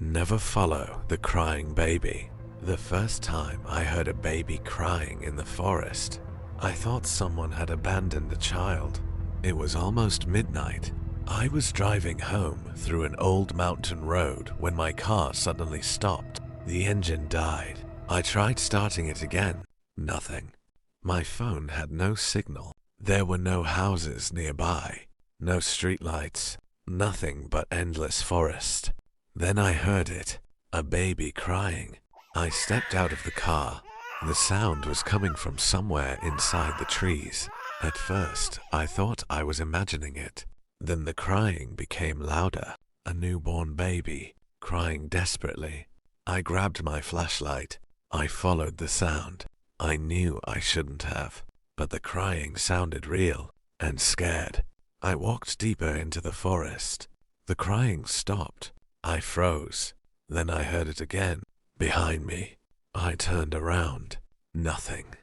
Never follow the crying baby. The first time I heard a baby crying in the forest, I thought someone had abandoned a child. It was almost midnight. I was driving home through an old mountain road when my car suddenly stopped. The engine died. I tried starting it again. Nothing. My phone had no signal. There were no houses nearby, no streetlights, nothing but endless forest. Then I heard it, a baby crying. I stepped out of the car. The sound was coming from somewhere inside the trees. At first, I thought I was imagining it. Then the crying became louder, a newborn baby, crying desperately. I grabbed my flashlight. I followed the sound. I knew I shouldn't have, but the crying sounded real and scared. I walked deeper into the forest. The crying stopped. I froze. Then I heard it again, behind me. I turned around. Nothing.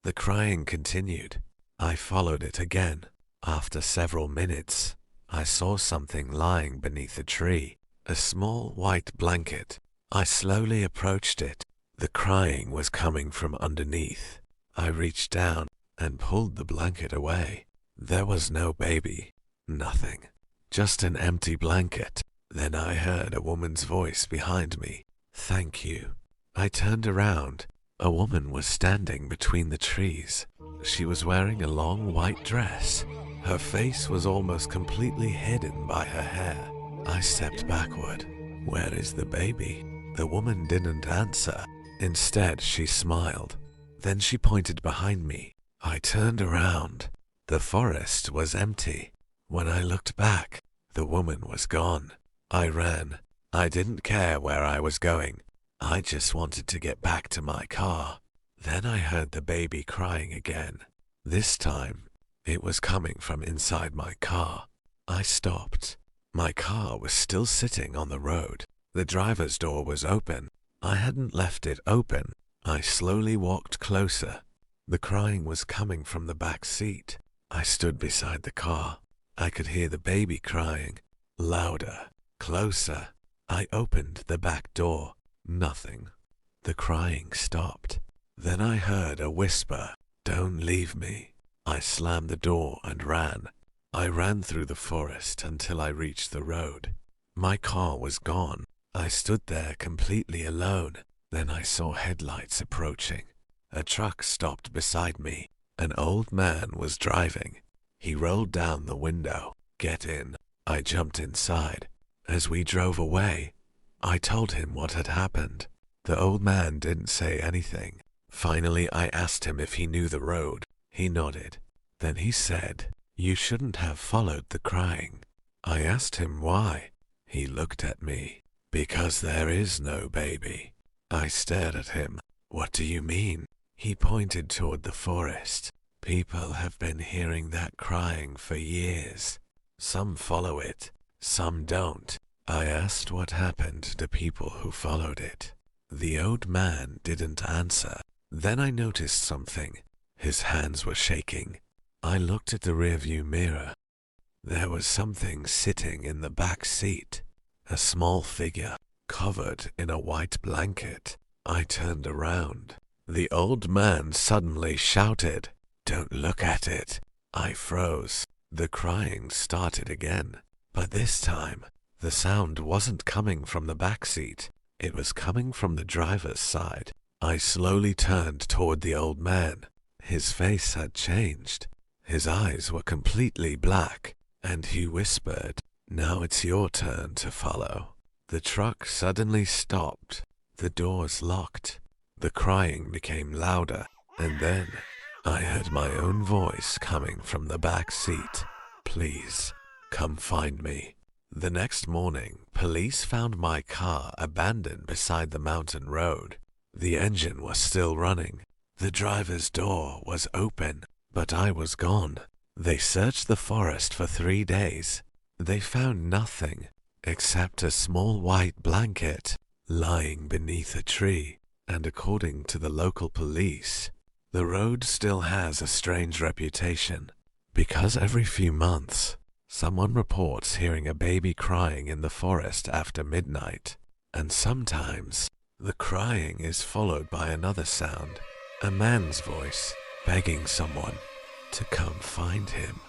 The crying continued. I followed it again. After several minutes, I saw something lying beneath a tree, a small white blanket. I slowly approached it. The crying was coming from underneath. I reached down and pulled the blanket away. There was no baby. Nothing. Just an empty blanket. Then I heard a woman's voice behind me. "Thank you." I turned around. A woman was standing between the trees. She was wearing a long white dress. Her face was almost completely hidden by her hair. I stepped backward. "Where is the baby?" The woman didn't answer. Instead, she smiled. Then she pointed behind me. I turned around. The forest was empty. When I looked back, the woman was gone. I ran. I didn't care where I was going. I just wanted to get back to my car. Then I heard the baby crying again. This time, it was coming from inside my car. I stopped. My car was still sitting on the road. The driver's door was open. I hadn't left it open. I slowly walked closer. The crying was coming from the back seat. I stood beside the car. I could hear the baby crying. Louder. Closer. I opened the back door. Nothing. The crying stopped. Then I heard a whisper, "Don't leave me." I slammed the door and ran. I ran through the forest until I reached the road. My car was gone. I stood there completely alone. Then I saw headlights approaching. A truck stopped beside me. An old man was driving. He rolled down the window. "Get in." I jumped inside. As we drove away, I told him what had happened. The old man didn't say anything. Finally, I asked him if he knew the road. He nodded. Then he said, "You shouldn't have followed the crying." I asked him why. He looked at me. "Because there is no baby." I stared at him. "What do you mean?" He pointed toward the forest. "People have been hearing that crying for years. Some follow it, some don't." I asked what happened to people who followed it. The old man didn't answer. Then I noticed something. His hands were shaking. I looked at the rearview mirror. There was something sitting in the back seat. A small figure, covered in a white blanket. I turned around. The old man suddenly shouted, "Don't look at it." I froze. The crying started again. But this time, the sound wasn't coming from the back seat. It was coming from the driver's side. I slowly turned toward the old man. His face had changed. His eyes were completely black, and he whispered, "Now it's your turn to follow." The truck suddenly stopped. The doors locked. The crying became louder, and then I heard my own voice coming from the back seat. "Please, come find me." The next morning, police found my car abandoned beside the mountain road. The engine was still running. The driver's door was open, but I was gone. They searched the forest for 3 days. They found nothing except a small white blanket lying beneath a tree. And according to the local police, the road still has a strange reputation, because every few months, someone reports hearing a baby crying in the forest after midnight. And sometimes, the crying is followed by another sound, a man's voice begging someone to come find him.